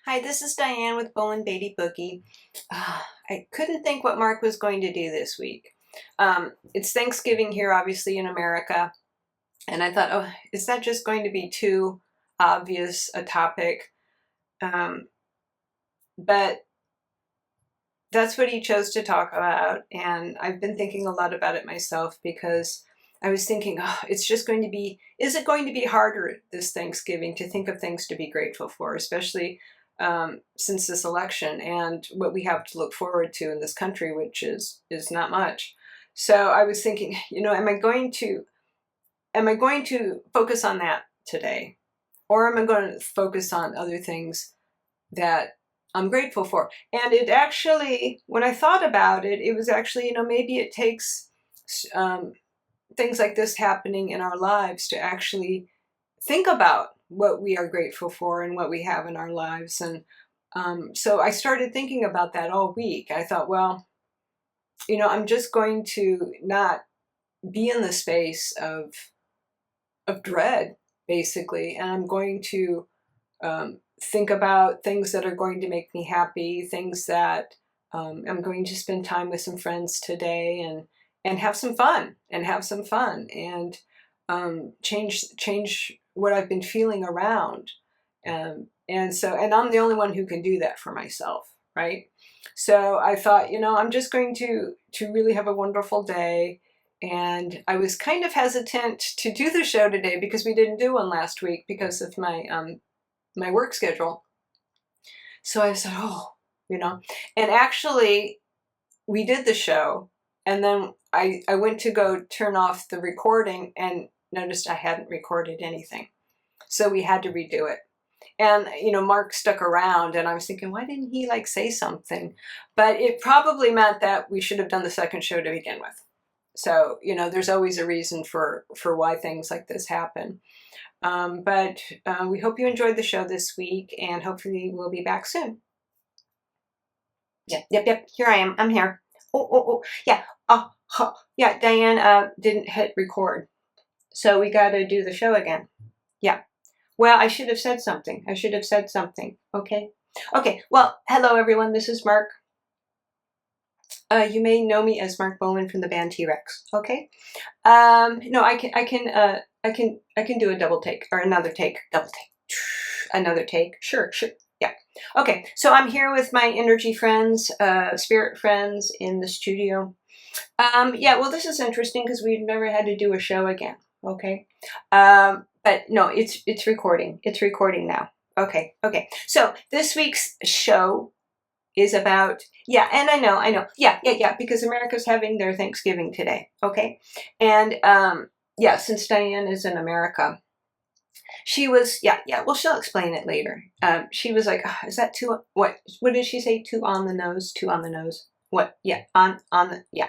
Hi, this is Diane with Bolan-Beaty Boogie. I couldn't think what Mark was going to do this week. It's Thanksgiving here, obviously, in America, and I thought, oh, is that just going to be too obvious a topic? But that's what he chose to talk about, and I've been thinking a lot about it myself because I was thinking, oh, it's just going to be, is it going to be harder this Thanksgiving to think of things to be grateful for, especially since this election and what we have to look forward to in this country, which is not much. So I was thinking, am I going to focus on that today, or am I going to focus on other things that I'm grateful for? And it actually, when I thought about it, it was actually, maybe it takes things like this happening in our lives to actually think about what we are grateful for and what we have in our lives. And so I started thinking about that all week. I thought, well, I'm just going to not be in the space of dread, basically, and I'm going to think about things that are going to make me happy, things that I'm going to spend time with some friends today and have some fun and change what I've been feeling around. And I'm the only one who can do that for myself, right? So I thought, I'm just going to really have a wonderful day. And I was kind of hesitant to do the show today because we didn't do one last week because of my my work schedule. So I said, and actually we did the show, and then I went to go turn off the recording and noticed I hadn't recorded anything. So we had to redo it. And, Mark stuck around, and I was thinking, why didn't he say something? But it probably meant that we should have done the second show to begin with. So, there's always a reason for why things like this happen. But we hope you enjoyed the show this week, and hopefully we'll be back soon. Yep. Here I am. I'm here. Oh. Yeah. Yeah. Diane didn't hit record. So we got to do the show again. Yeah. Well, I should have said something. Okay. Well, hello everyone. This is Mark. You may know me as Mark Bolan from the band T-Rex. Okay. No, I can do a double take or another take. Another take. Sure. Yeah. Okay. So I'm here with my energy friends, spirit friends in the studio. Yeah. Well, this is interesting because we've never had to do a show again. Okay. But no, it's recording. It's recording now. Okay. So this week's show is about, and I know. Yeah, because America's having their Thanksgiving today. Okay. And since Diane is in America, she was, well, she'll explain it later. She was like, is that too, what did she say? Too on the nose? What? Yeah, on the, yeah.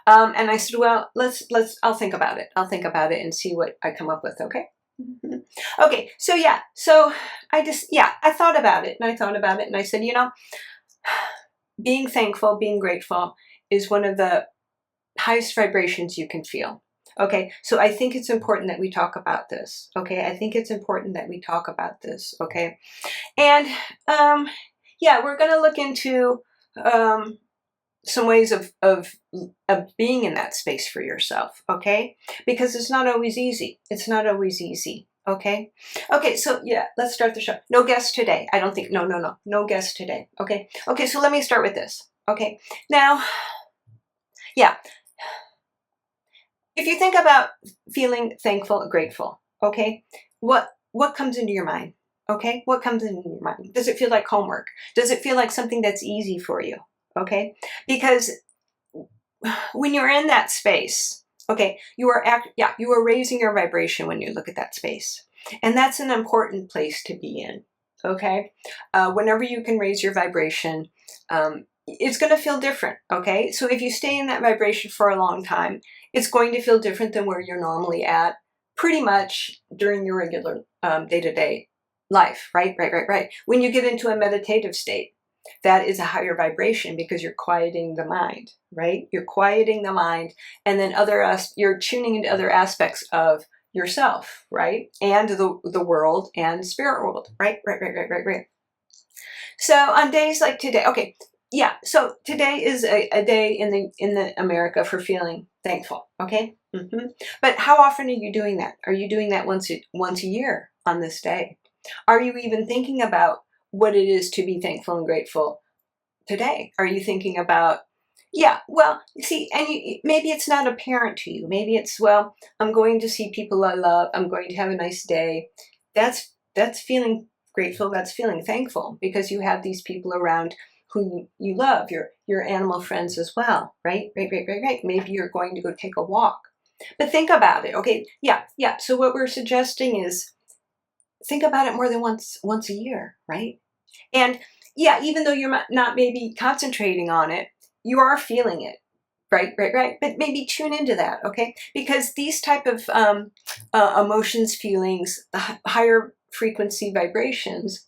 And I said, well, I'll think about it. And see what I come up with. Okay. Okay. So I thought about it and I said, being thankful, being grateful is one of the highest vibrations you can feel. Okay. So I think it's important that we talk about this. Okay. Okay. And, we're going to look into, some ways of being in that space for yourself, okay? Because it's not always easy. Okay? Okay, so let's start the show. No guest today. I don't think, no guest today, okay? Okay, so let me start with this, okay? Now, if you think about feeling thankful or grateful, okay? What comes into your mind, okay? What comes into your mind? Does it feel like homework? Does it feel like something that's easy for you? Okay, because when you're in that space, okay, you are raising your vibration when you look at that space, and that's an important place to be in. Okay, whenever you can raise your vibration, it's going to feel different. Okay, so if you stay in that vibration for a long time, it's going to feel different than where you're normally at, pretty much during your regular day-to-day life. Right. When you get into a meditative state, that is a higher vibration because you're quieting the mind, right? You're quieting the mind, and then you're tuning into other aspects of yourself, right? And the world and spirit world, right? So on days like today, okay, yeah. So today is a day in the America for feeling thankful. Okay, but how often are you doing that? Are you doing that once a year on this day? Are you even thinking about what it is to be thankful and grateful today? Are you thinking about, yeah, well, see, and maybe it's not apparent to you. Maybe it's, well, I'm going to see people I love. I'm going to have a nice day. That's feeling grateful. That's feeling thankful because you have these people around who you love, your animal friends as well, right? Right. Maybe you're going to go take a walk. But think about it, okay? Yeah. So what we're suggesting is think about it more than once a year, right? And yeah, even though you're not maybe concentrating on it, you are feeling it, right. But maybe tune into that, okay? Because these type of emotions, feelings, the higher frequency vibrations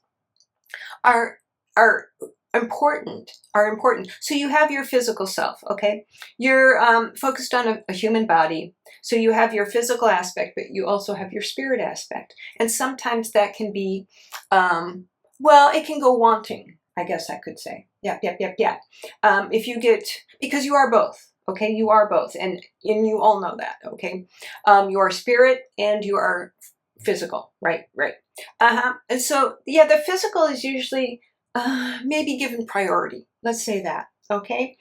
are are important. Are important. So you have your physical self, okay? You're focused on a human body, so you have your physical aspect, but you also have your spirit aspect, and sometimes that can be, well, it can go wanting. I guess I could say, yeah. If you get, because you are both, okay? You are both, and you all know that, okay? You are spirit and you are physical, right. And so, yeah, the physical is usually maybe given priority. Let's say that, okay?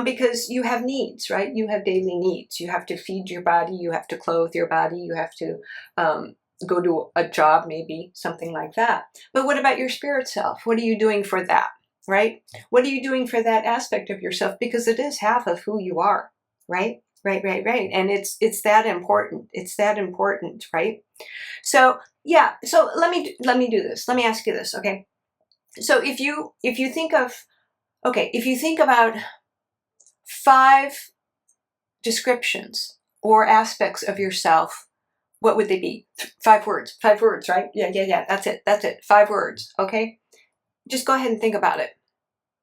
Because you have needs, right? You have daily needs. You have to feed your body. You have to clothe your body. You have to go to a job, maybe, something like that. But what about your spirit self? What are you doing for that, right? What are you doing for that aspect of yourself? Because it is half of who you are, right? Right. And it's that important. It's that important, right? So yeah, so let me do this. Let me ask you this, okay? So if you think of, okay, if you think about 5 descriptions or aspects of yourself, what would they be? 5 words. 5 words, right? Yeah. That's it. 5 words, okay? Just go ahead and think about it.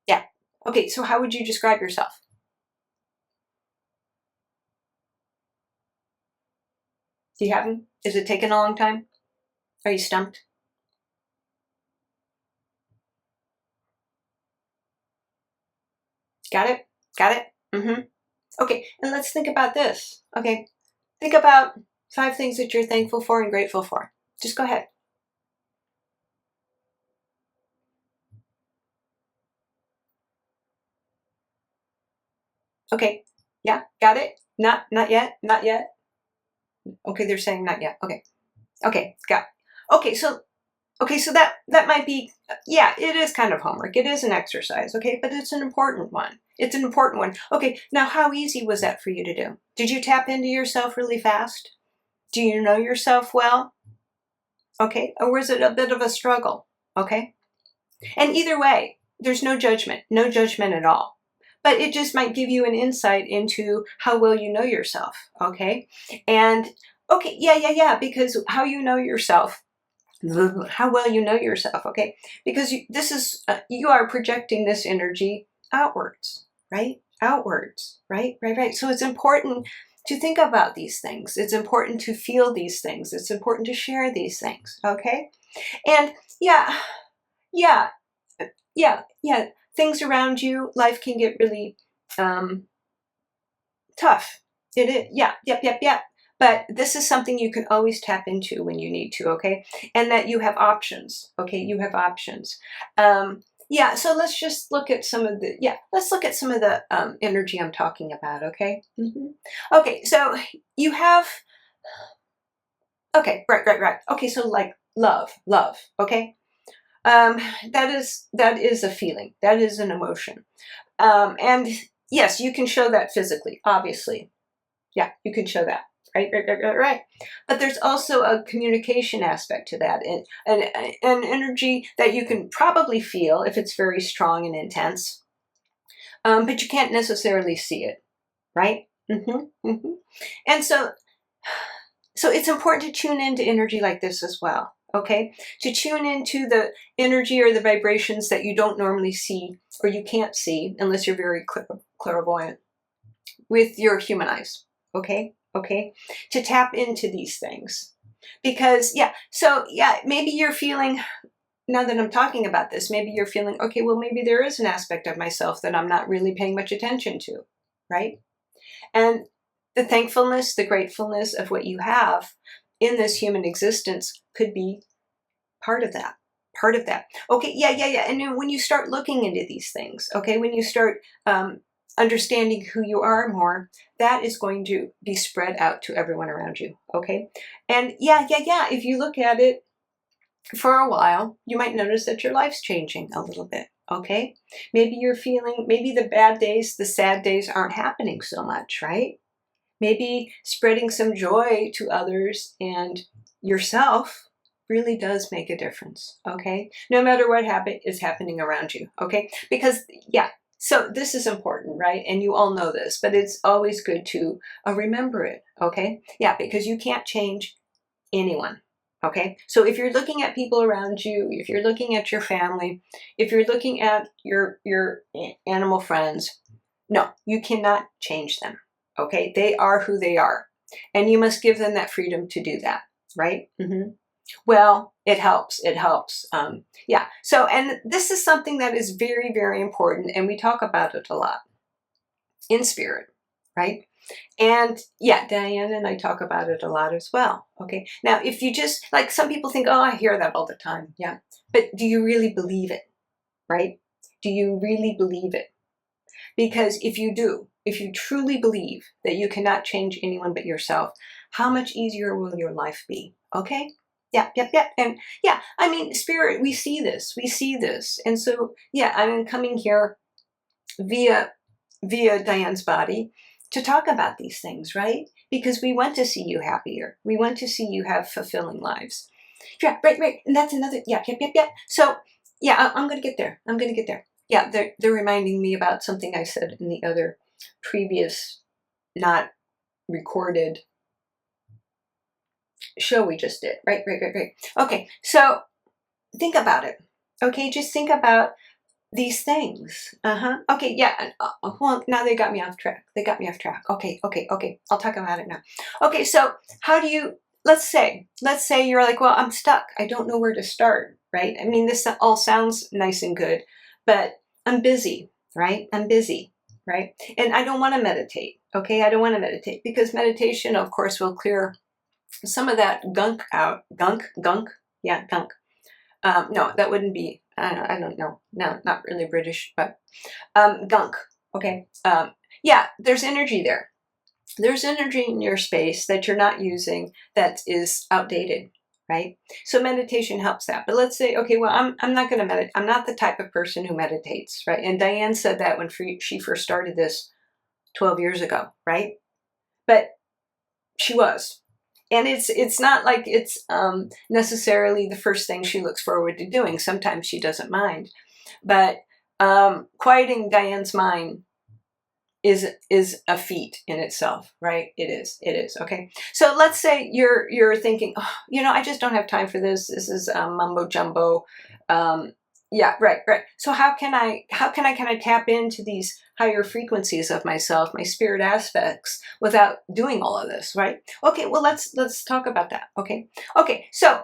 Yeah. Okay, so how would you describe yourself? Do you have them? Is it taking a long time? Are you stumped? Got it? Got it? Okay, and let's think about this. Okay, think about 5 things that you're thankful for and grateful for. Just go ahead. Okay, yeah, got it? Not yet? Not yet? Okay, they're saying not yet. Okay, got it. Okay, so that might be, yeah, it is kind of homework. It is an exercise, okay, but it's an important one. It's an important one. Okay, now how easy was that for you to do? Did you tap into yourself really fast? Do you know yourself well? Okay, or was it a bit of a struggle? Okay, and either way, there's no judgment at all. But it just might give you an insight into how well you know yourself, okay? And okay, yeah, because how you know yourself, how well you know yourself, okay? Because you are projecting this energy outwards, right? Outwards, right. So it's important to think about these things. It's important to feel these things. It's important to share these things, okay? And yeah, yeah, yeah. Things around you, life can get really tough. It is, yeah, yep. But this is something you can always tap into when you need to, okay? And that you have options, okay? You have options. Yeah, so let's just look at some of the, energy I'm talking about, okay? Okay, so you have, okay, right. Okay, so like love, okay? That is a feeling. That is an emotion. And yes, you can show that physically, obviously. Yeah, you can show that. Right. But there's also a communication aspect to that, and an energy that you can probably feel if it's very strong and intense, but you can't necessarily see it, right? And so it's important to tune into energy like this as well, okay? To tune into the energy or the vibrations that you don't normally see or you can't see unless you're very clairvoyant with your human eyes, okay? To tap into these things. Because, maybe you're feeling now that I'm talking about this, maybe you're feeling, okay, well, maybe there is an aspect of myself that I'm not really paying much attention to, right? And the thankfulness, the gratefulness of what you have in this human existence could be part of that. Part of that. Okay, yeah. And then when you start looking into these things, okay, when you start understanding who you are more, that is going to be spread out to everyone around you, okay? And yeah, if you look at it for a while, you might notice that your life's changing a little bit, okay? Maybe you're feeling, maybe the bad days, the sad days aren't happening so much, right? Maybe spreading some joy to others and yourself really does make a difference, okay? No matter what is happening around you, okay? Because, yeah, so this is important, right? And you all know this, but it's always good to remember it, okay? Yeah, because you can't change anyone, okay? So if you're looking at people around you, if you're looking at your family, if you're looking at your animal friends, no, you cannot change them, okay? They are who they are, and you must give them that freedom to do that, right? Well, it helps. Yeah. So, and this is something that is very, very important, and we talk about it a lot in spirit, right? And yeah, Diane and I talk about it a lot as well. Okay. Now, if you just, like, some people think, oh, I hear that all the time. Yeah. But do you really believe it? Right? Do you really believe it? Because if you do, if you truly believe that you cannot change anyone but yourself, how much easier will your life be? Okay. Yeah. And yeah, I mean, spirit, we see this. And so, yeah, I'm coming here via Diane's body to talk about these things, right? Because we want to see you happier. We want to see you have fulfilling lives. Yeah, right. And that's another, yeah. So, yeah, I'm going to get there. Yeah, they're reminding me about something I said in the other previous, not recorded show we just did. Right. Okay, so think about it. Okay, just think about these things. Okay, yeah. Well, now they got me off track. Okay. I'll talk about it now. Okay, so how do you, let's say you're like, well, I'm stuck. I don't know where to start, right? I mean, this all sounds nice and good, but I'm busy, right? Right? And I don't want to meditate, okay? I don't want to meditate because meditation, of course, will clear some of that gunk out. Gunk? Yeah, gunk. No, that wouldn't be, I don't know. No, not really British, but gunk. Okay. Yeah, there's energy there. There's energy in your space that you're not using that is outdated, right? So meditation helps that. But let's say, okay, well, I'm not going to meditate. I'm not the type of person who meditates, right? And Diane said that when she first started this 12 years ago, right? But she was. And it's not like it's necessarily the first thing she looks forward to doing. Sometimes she doesn't mind. But quieting Diane's mind is a feat in itself, right? It is. Okay. So let's say you're thinking, oh, I just don't have time for this. This is mumbo jumbo. Yeah, right. So how can I kind of tap into these higher frequencies of myself, my spirit aspects, without doing all of this, right? Okay, well, let's talk about that. Okay, so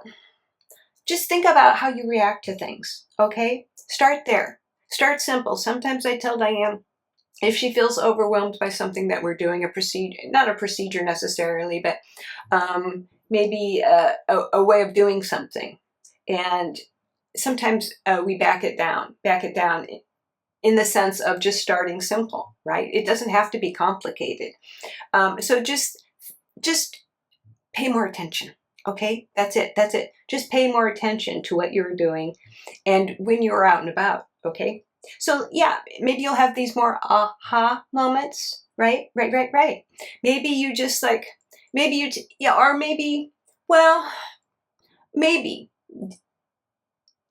just think about how you react to things. Okay, start there. Start simple. Sometimes I tell Diane, if she feels overwhelmed by something that we're doing, not a procedure necessarily, but maybe a way of doing something, and sometimes we back it down in the sense of just starting simple, right? It doesn't have to be complicated. So just pay more attention. Okay, that's it. Just pay more attention to what you're doing, and when you're out and about. Okay, so yeah, maybe you'll have these more aha moments, right? Maybe you just like, or maybe, well, maybe.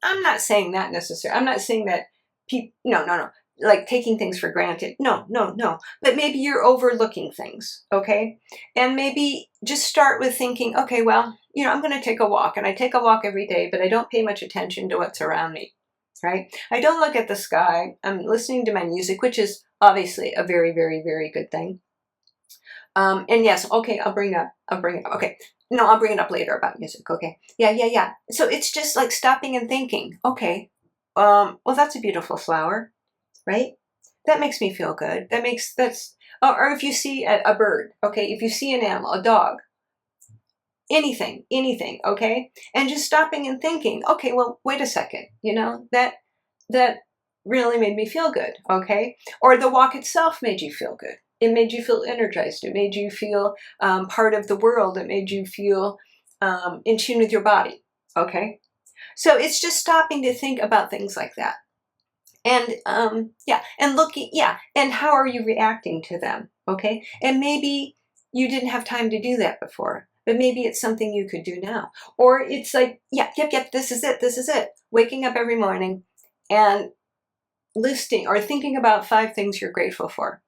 I'm not saying that necessarily. I'm not saying that people, no, like taking things for granted. No. But maybe you're overlooking things, okay? And maybe just start with thinking, okay, well, I'm going to take a walk, and I take a walk every day, but I don't pay much attention to what's around me, right? I don't look at the sky. I'm listening to my music, which is obviously a very, very, very good thing. And yes, okay, I'll bring it up. Okay. No, I'll bring it up later about music. Okay. Yeah. So it's just like stopping and thinking, okay, well, that's a beautiful flower, right? That makes me feel good. Or if you see a bird, okay, if you see an animal, a dog, anything, okay? And just stopping and thinking, okay, well, wait a second, that really made me feel good, okay? Or the walk itself made you feel good. It made you feel energized. It made you feel part of the world. It made you feel in tune with your body, okay? So it's just stopping to think about things like that. And and looking, and how are you reacting to them, okay? And maybe you didn't have time to do that before, but maybe it's something you could do now. Or it's like, yep, this is it. Waking up every morning and listing or thinking about 5 things you're grateful for.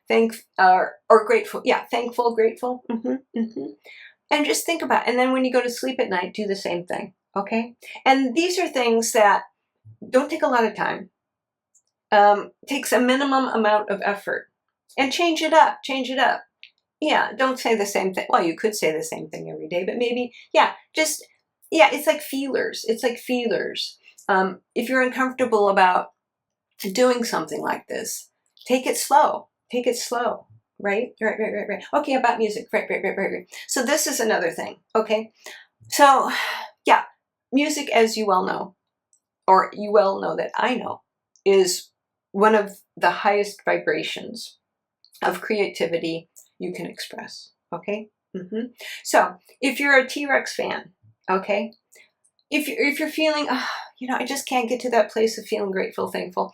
Thankful, grateful. And just think about it. And then when you go to sleep at night, do the same thing, okay? And these are things that don't take a lot of time. Takes a minimum amount of effort. And change it up. Yeah, don't say the same thing. Well, you could say the same thing every day, but maybe, it's like feelers. If you're uncomfortable about doing something like this, take it slow. Right? Okay, about music. Right. So this is another thing, okay? So, music, as you well know, or you well know that I know, is one of the highest vibrations of creativity you can express, okay? So, if you're a T-Rex fan, okay? If you're feeling, I just can't get to that place of feeling grateful, thankful,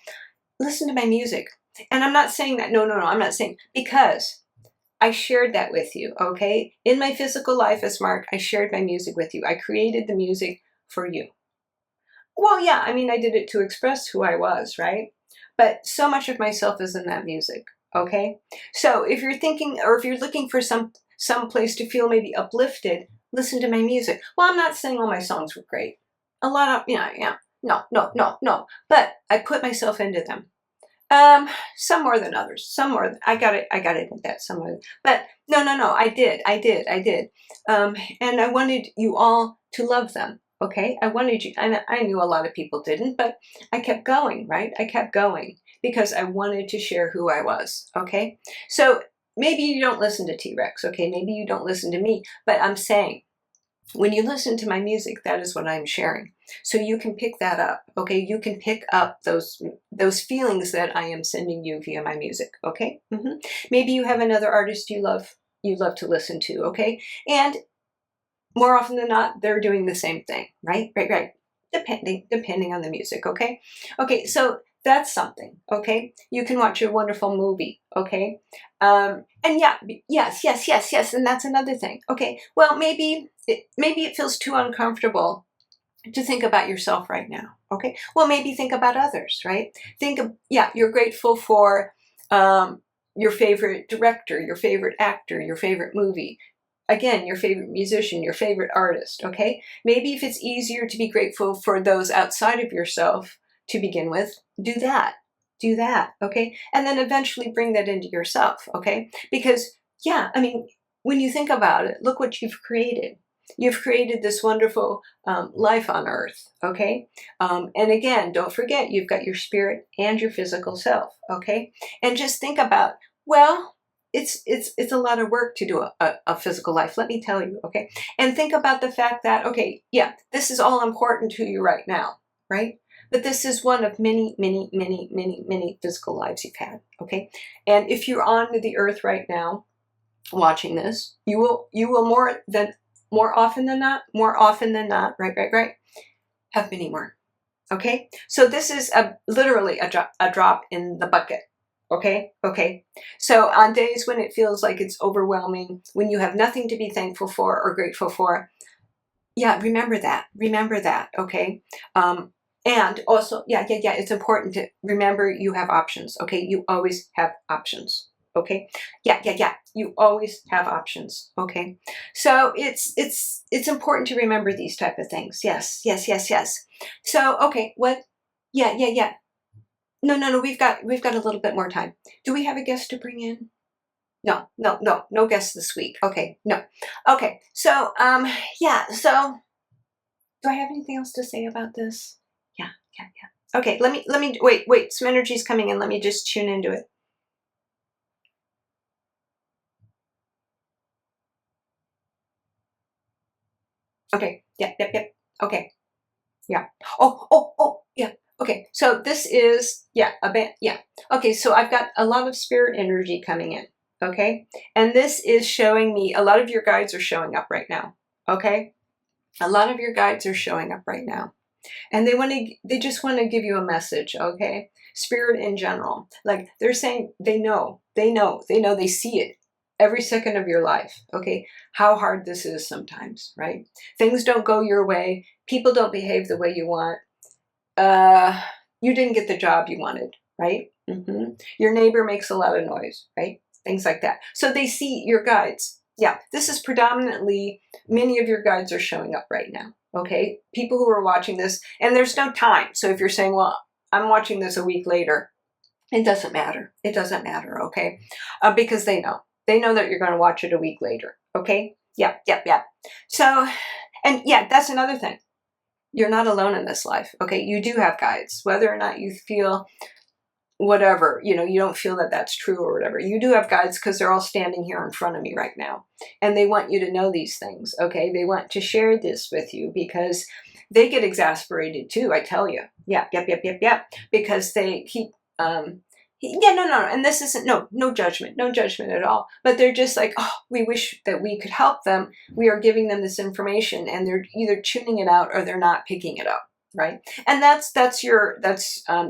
listen to my music. And I'm not saying that, no, I'm not saying, because I shared that with you, okay? In my physical life as Marc, I shared my music with you. I created the music for you. Well, I did it to express who I was, right? But so much of myself is in that music, okay? So if you're thinking, or if you're looking for some place to feel maybe uplifted, listen to my music. Well, I'm not saying all my songs were great. A lot of, no. But I put myself into them. Some more than others. Some more. I got it at that. Some more. But no. I did. And I wanted you all to love them. Okay, I wanted you, and I knew a lot of people didn't, but I kept going, right? I kept going because I wanted to share who I was, okay? So maybe you don't listen to T-Rex, okay? Maybe you don't listen to me, but I'm saying, when you listen to my music, that is what I'm sharing. So you can pick that up, okay? You can pick up those feelings that I am sending you via my music, okay? Maybe you have another artist you love to listen to, okay? And more often than not, they're doing the same thing, right? Depending on the music, okay? Okay, so that's something, okay? You can watch a wonderful movie, okay? And yes, and that's another thing. Okay, well, maybe it feels too uncomfortable to think about yourself right now, okay? Well, maybe think about others, right? You're grateful for your favorite director, your favorite actor, your favorite movie. Again, your favorite musician, your favorite artist, okay? Maybe if it's easier to be grateful for those outside of yourself to begin with, do that, okay? And then eventually bring that into yourself, okay? Because, when you think about it, look what you've created. You've created this wonderful life on earth, okay? And again, don't forget, you've got your spirit and your physical self, okay? And just think about, well, it's a lot of work to do a physical life, let me tell you, okay? And think about the fact that, okay, this is all important to you right now, right? But this is one of many physical lives you've had, okay? And if you're on the earth right now, watching this, you will more often than not, right, have many more, okay? So this is literally a drop in the bucket. Okay. So on days when it feels like it's overwhelming, when you have nothing to be thankful for or grateful for, remember that, okay? And also, it's important to remember you have options, okay? You always have options, okay? You always have options, okay? So it's important to remember these type of things. Yes. So, okay, what? No, we've got a little bit more time. Do we have a guest to bring in? No guests this week. Okay, no. Okay, so, yeah, so, do I have anything else to say about this? Yeah. Okay, wait, some energy's coming in. Let me just tune into it. Okay, yep. Okay, yeah. Yeah. Okay, so this is, yeah, a band, yeah. Okay, so I've got a lot of spirit energy coming in, okay? And this is showing me, a lot of your guides are showing up right now, okay? A lot of your guides are showing up right now. And they just want to give you a message, okay? Spirit in general. Like they're saying they know, they see it every second of your life, okay? How hard this is sometimes, right? Things don't go your way. People don't behave the way you want. You didn't get the job you wanted, right? Your neighbor makes a lot of noise, right? Things like that. So they see your guides. Yeah, this is predominantly, many of your guides are showing up right now, okay? People who are watching this, and there's no time. So if you're saying, well, I'm watching this a week later, it doesn't matter. It doesn't matter, okay? Because they know. They know that you're going to watch it a week later, okay? Yeah. So, and yeah, that's another thing. You're not alone in this life, okay? You do have guides, whether or not you feel whatever, you don't feel that that's true or whatever. You do have guides because they're all standing here in front of me right now. And they want you to know these things, okay? They want to share this with you because they get exasperated too, I tell you. Yeah. Because they keep, no. And this isn't, no judgment at all. But they're just like, oh, we wish that we could help them. We are giving them this information and they're either tuning it out or they're not picking it up. Right. And that's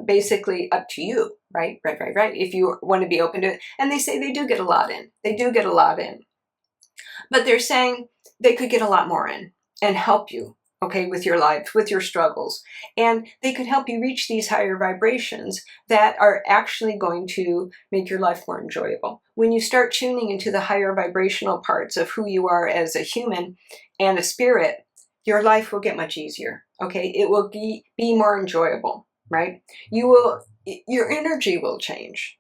basically up to you. Right. If you want to be open to it. And they say they do get a lot in. But they're saying they could get a lot more in and help you, okay, with your life, with your struggles. And they could help you reach these higher vibrations that are actually going to make your life more enjoyable. When you start tuning into the higher vibrational parts of who you are as a human and a spirit, your life will get much easier, okay? It will be more enjoyable, right? Your energy will change.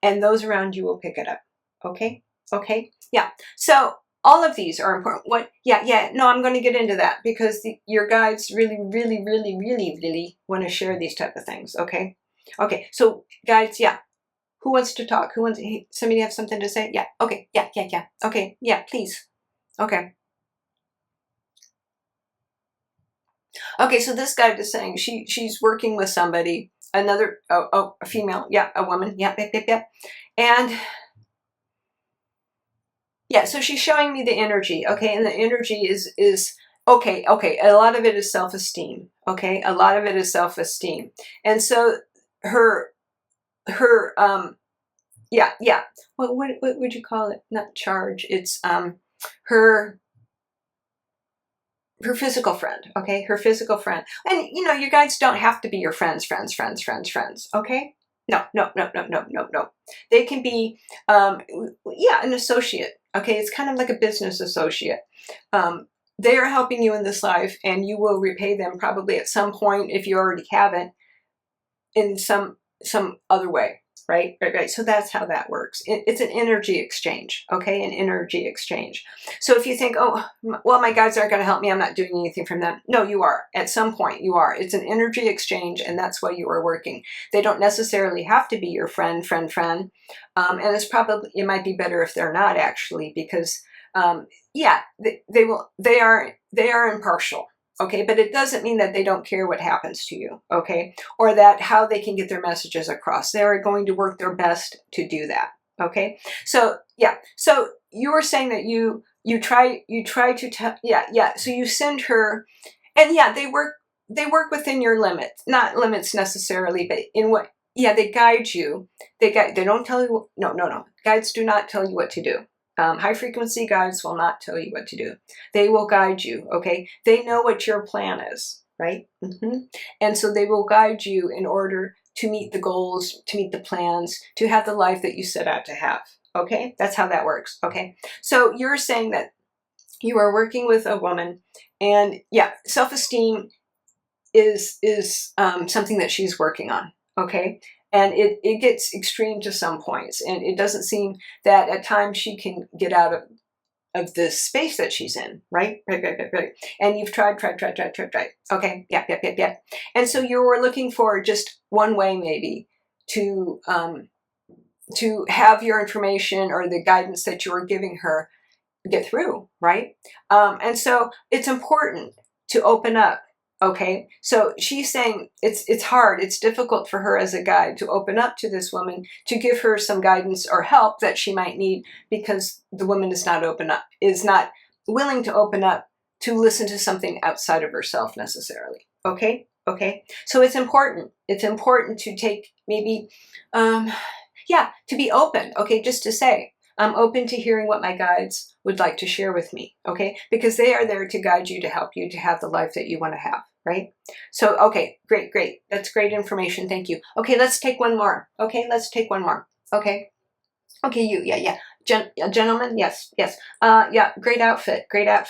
And those around you will pick it up, okay? Okay, yeah. So all of these are important. No, I'm going to get into that because your guides really want to share these type of things, okay? Okay, so guides, yeah. Who wants to talk? Somebody have something to say? Yeah, okay, yeah. Okay, yeah, please. Okay. Okay, so this guide is saying she's working with somebody, a female, yeah, a woman, yeah. And yeah, so she's showing me the energy, okay, and the energy is okay, a lot of it is self-esteem, okay, and so her, yeah, what would you call it? Not charge, it's her physical friend, okay, her physical friend. And your guides don't have to be your friends, okay? No. They can be, an associate, okay? It's kind of like a business associate. They are helping you in this life and you will repay them probably at some point, if you already haven't, in some other way. Right. So that's how that works. It's an energy exchange. Okay. An energy exchange. So if you think, oh, well, my guides aren't going to help me, I'm not doing anything from them. No, you are. At some point you are. It's an energy exchange and that's why you are working. They don't necessarily have to be your friend. And it might be better if they're not actually, because, they are impartial. Okay, but it doesn't mean that they don't care what happens to you, okay? Or that how they can get their messages across. They are going to work their best to do that, okay? So, yeah. So you were saying that you try to tell, so you send her, and yeah, they work within your limits. Not limits necessarily, but in what, they guide you. They don't tell you, no. Guides do not tell you what to do. High frequency guides will not tell you what to do. They will guide you, okay? They know what your plan is, right? And so they will guide you in order to meet the goals, to meet the plans, to have the life that you set out to have, okay? That's how that works, okay? So you're saying that you are working with a woman and self-esteem is something that she's working on, okay? And it gets extreme to some points, and it doesn't seem that at times she can get out of the space that she's in, right? Right. And you've tried. Okay, yeah. And so you were looking for just one way maybe to have your information or the guidance that you were giving her get through, right? And so it's important to open up. Okay, so she's saying it's hard, it's difficult for her as a guide to open up to this woman, to give her some guidance or help that she might need, because the woman is not willing to open up to listen to something outside of herself necessarily. Okay, so it's important to take maybe, to be open. Okay, just to say, I'm open to hearing what my guides would like to share with me, okay? Because they are there to guide you, to help you to have the life that you want to have, right? So, okay, great. That's great information. Thank you. Okay, let's take one more. Okay, let's take one more. Okay, you, yeah. Gentlemen, yes. Yeah, great outfit. Yeah,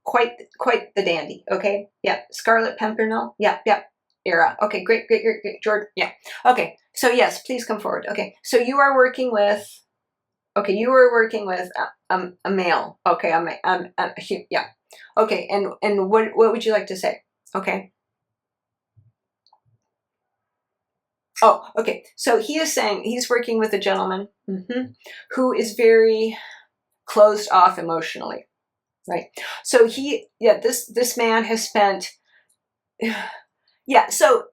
quite the dandy. Okay, yeah, Scarlet Pimpernel. Yeah. Era. Okay, great. George, yeah. Okay, so yes, please come forward. Okay, so you are working with a male. Okay, yeah. Okay, and what would you like to say? Okay. Oh, okay. So he is saying he's working with a gentleman who is very closed off emotionally, right? So this man has spent. Yeah, so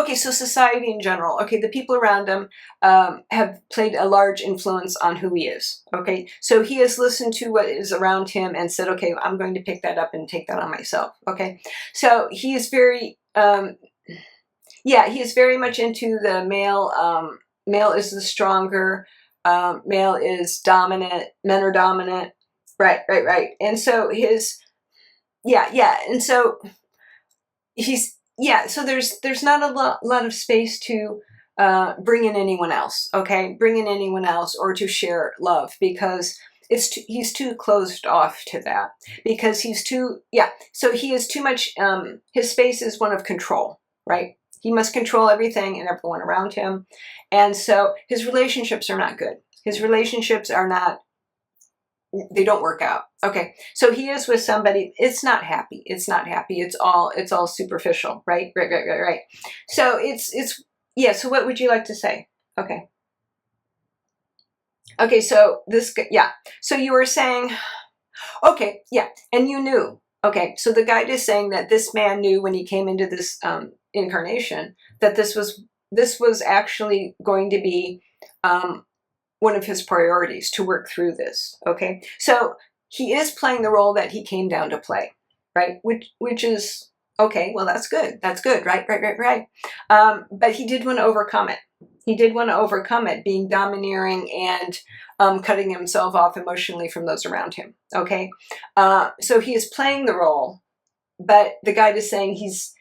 society in general, the people around him have played a large influence on who he is, okay? So he has listened to what is around him and said, okay, I'm going to pick that up and take that on myself, okay? So he is very, he is very much into the male. Male is the stronger, male is dominant, men are dominant, right. And so and so he's, so there's not a lot of space to bring in anyone else, okay? Bring in anyone else or to share love, because he's too closed off to that, because so he is too much, his space is one of control, right? He must control everything and everyone around him. And so his relationships are not good. His relationships are not, they don't work out. Okay, so he is with somebody. It's not happy. It's all superficial, right? So so what would you like to say? Okay, so so you were saying, and you knew. Okay, so the guide is saying that this man knew when he came into this incarnation that this was actually going to be one of his priorities, to work through this. Okay, so he is playing the role that he came down to play, right? Which is okay. Well, that's good. Right. But he did want to overcome it. Being domineering and cutting himself off emotionally from those around him. Okay, so he is playing the role, but the guide is saying he's,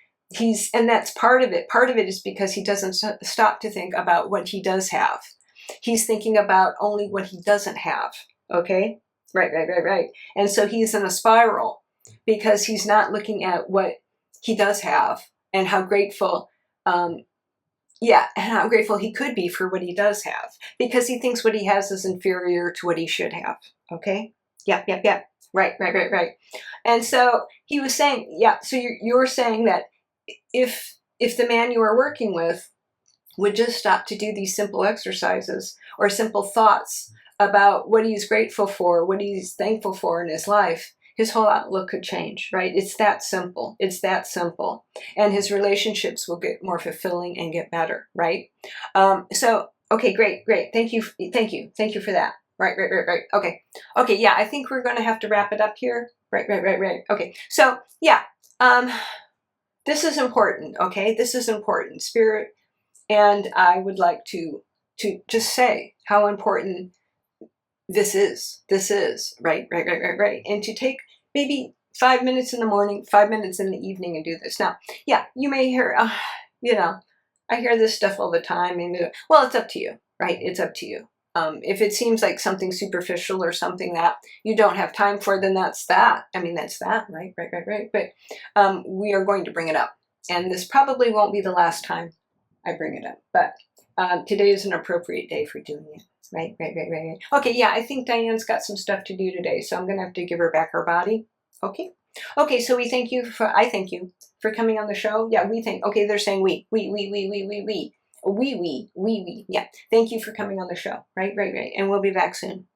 and that's part of it. Part of it is because he doesn't stop to think about what he does have. He's thinking about only what he doesn't have. Okay, right. And so he's in a spiral because he's not looking at what he does have and how grateful, and how grateful he could be for what he does have, because he thinks what he has is inferior to what he should have. Okay, yeah. Right. And so he was saying, so you're saying that if the man you are working with would just stop to do these simple exercises or simple thoughts about what he's grateful for, what he's thankful for in his life, his whole outlook could change, right? It's that simple. And his relationships will get more fulfilling and get better, right? So, okay, great. Thank you for that. Right. Okay, yeah, I think we're going to have to wrap it up here. Right. Okay, so, this is important, okay? This is important, Spirit. And I would like to just say how important this is, right? And to take maybe 5 minutes in the morning, 5 minutes in the evening and do this. Now, you may hear, I hear this stuff all the time. And well, it's up to you, right? It's up to you. If it seems like something superficial or something that you don't have time for, then that's that. That's that, right? But we are going to bring it up. And this probably won't be the last time I bring it up. But today is an appropriate day for doing it. Right. Okay, yeah, I think Diane's got some stuff to do today, so I'm going to have to give her back her body. Okay. Okay, so I thank you for coming on the show. Yeah, okay, they're saying we. Yeah, thank you for coming on the show. Right. And we'll be back soon.